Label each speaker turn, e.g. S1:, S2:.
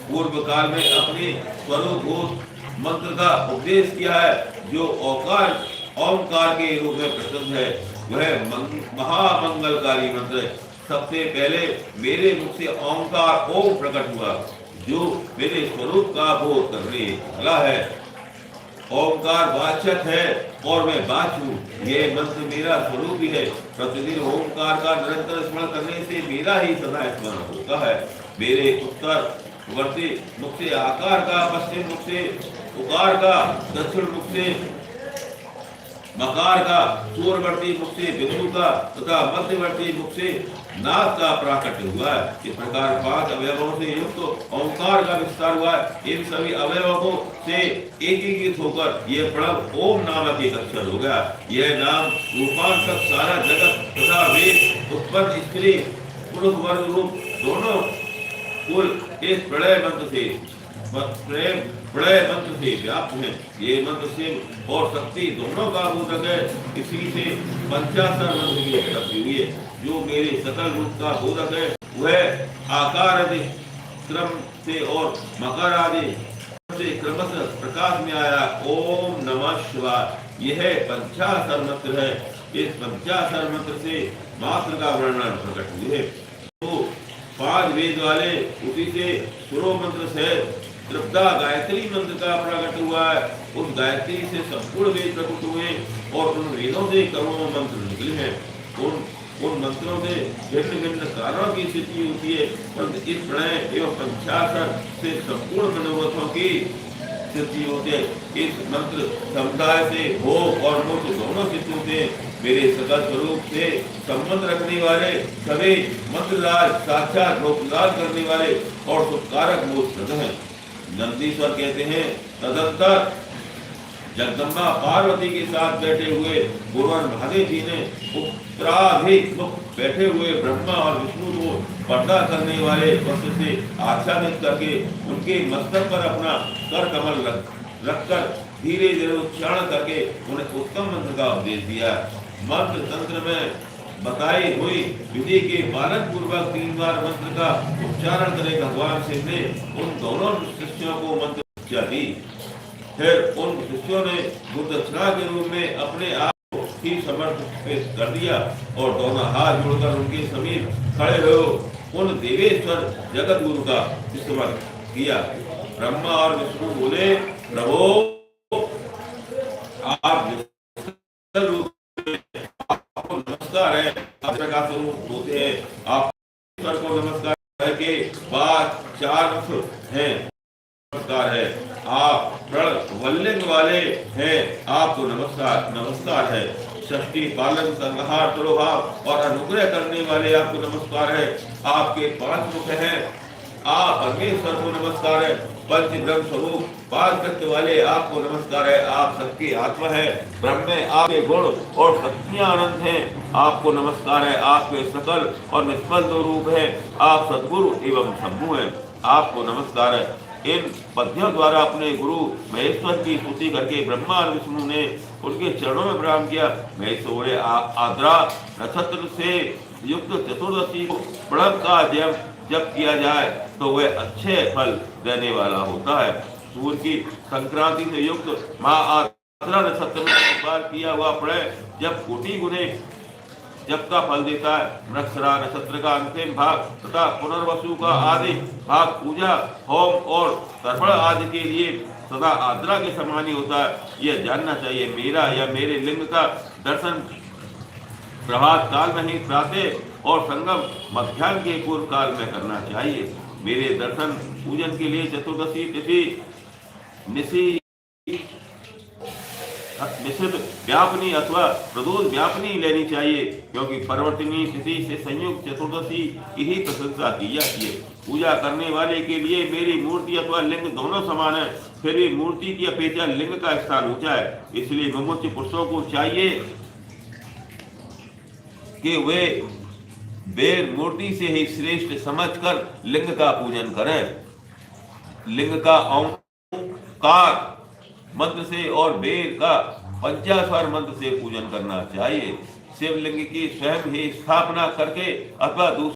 S1: पूर्व काल में अपने स्वरूपभूत मंत्र का उपदेश किया है, जो ओंकार के रूप में प्रसिद्ध है। वह महामंगलकारी मंत्र है। सबसे पहले मेरे मुख से ओंकार ओम प्रकट हुआ, जो मेरे स्वरूप का बोध करने वाला है। ओंकार वाचक है और मैं वाच हूँ। यह मंत्र मेरा स्वरूप ही है। प्रतिदिन ओंकार का निरंतर स्मरण करने से मेरा ही सदा स्मरण होता है। मेरे उत्तर वर्ती मुख से आकार का, पश्चिम मुख से उकार का, दक्षिण मुख से मकार का, पूर्ववर्ती मुख से बिंदु का तथा मध्यवर्ती मुख से नाद का प्राकट्य हुआ है। इस प्रकार 5 अवयवों से युक्त ओंकार का विस्तार हुआ है। इन सभी अवयवों से एकीकृत होकर यह प्रणव ओम नामक एक अक्षर हो गया। यह नाम रूपांतक सारा जगत तथा वेद उत्पन्न स्त्री पुरुष वर्ग रूप दोनों कुल इस प्रलय मंत्र से व्याप्त है। ये मंत्र शिव और शक्ति दोनों का बोधक है। इसी से पंचाक्षर मंत्र की उत्पत्ति हुई है, जो मेरे सकल रूप का बोधक है। वह आकार आदि क्रम से और मकर आदि से क्रमशः प्रकाश में आया। ओम नमः शिवाय यह पंचाक्षर मंत्र है। इस पंचाक्षर मंत्र से मात्र का वर्णन प्रकट हुए। तो 5 वेद वाले उसी से सुरो मंत्र से त्रिपदा गायत्री मंत्र का प्रकट हुआ है। उस गायत्री से संपूर्ण वेद प्रकट हुए और उन वेदों से करोड़ों मंत्र निकले हैं। उन मंत्रों से भिन्न भिन्न कारणों की स्थिति होती है, परंतु इस प्रणय एवं पंचाक्षर से संपूर्ण मनोरथों की सिद्धि होती है। इस मंत्र समुदाय से भोग और मोक्ष दोनों सिद्ध होते हैं। मेरे सकल स्वरूप से संबंध रखने वाले सभी मंत्रराज साक्षात मोक्षदान करने वाले और सुखकारक मोक्ष हैं। नंदीश्वर कहते हैं, तदंतर जगदम्बा पार्वती के साथ बैठे हुए गुरुवर महादेव जी ने उत्तराभिमुख बैठे हुए ब्रह्मा और विष्णु को पर्दा करने वाले वस्त्र से आच्छादित करके उनके मस्तक पर अपना कर कमल रखकर धीरे धीरे उच्चारण करके उन्हें उत्तम मंत्र का उपदेश दिया। मंत्र तंत्र में बताई हुई विधि के पालन पूर्वक 3 बार मंत्र का उच्चारण करे भगवान शिव ने उन दोनों शिष्यों को मंत्र शिक्षा दी। फिर उन शिष्यों ने गुरुदक्षिणा के रूप में अपने आप को ही समर्पित कर दिया और दोनों हाथ जोड़कर उनके समीप खड़े हो उन देवेश्वर जगत गुरु का स्मरण किया। ब्रह्मा और विष्णु बोले, प्रभु आप नमस्कार है, आप स्वरूप होते हैं। आप ईश्वर को नमस्कार के बाद 4 हैं। नमस्कार है, आप प्रण वल्लिंग वाले हैं, आपको नमस्कार है। षष्ठी पालन संहार तुलोभाव और अनुग्रह करने वाले आपको नमस्कार है। आपके 5 मुख हैं, आप परमेश्वर को नमस्कार है। पंच ब्रह्म स्वरूप 5 तत्व वाले आपको नमस्कार है। आप सबकी आत्मा है, ब्रह्म में आपके गुण और शक्तियां अनंत हैं, आपको नमस्कार है। आपके सकल और निष्फल 2 रूप है, आप सद्गुरु एवं शंभु हैं, आपको नमस्कार है। इन पद्यों द्वारा अपने गुरु महेश्वर की स्तुति करके ब्रह्मा और विष्णु ने उनके चरणों में प्रणाम किया। महेश्वर आद्रा नक्षत्र से युक्त चतुर्दशी को प्रणव का जब किया जाए तो वह अच्छे फल देने वाला होता है। सूर्य की संक्रांति से युक्त माँ आद्रा नक्षत्र में बार किया हुआ प्रणय जब कोटि गुने जब का फल देता है। मृगशिरा नक्षत्र का अंतिम भाग तथा पुनर्वसु का आदि भाग पूजा होम और तर्पण आदि के लिए सदा आद्रा के समान ही होता है। यह जानना चाहिए। मेरा या मेरे लिंग का दर्शन प्रभात काल में ही प्रातः और संगम मध्याह्न के पूर्व काल में करना चाहिए। मेरे दर्शन पूजन के लिए चतुर्दशी तिथि निषिद्ध व्यापनी अथवा प्रदोष व्यापनी लेनी चाहिए, क्योंकि परिवर्तनीय तिथि से संयुक्त चतुर्दशी की ही प्रशंसा की जाती है। पूजा करने वाले के लिए मेरी मूर्ति अथवा लिंग दोनों समान है, फिर भी मूर्ति की अपेक्षा लिंग का स्थान ऊंचा है। इसलिए मुमुक्षु पुरुषों को चाहिए कि वे बेर मूर्ति से ही श्रेष्ठ समझकर लिंग का पूजन करें। लिंग का ओंकार मंत्र से और बेर का पंचाक्षर मंत्र से पूजन करना चाहिए। शिवलिंग की स्वयं ही स्थापना करके अथवा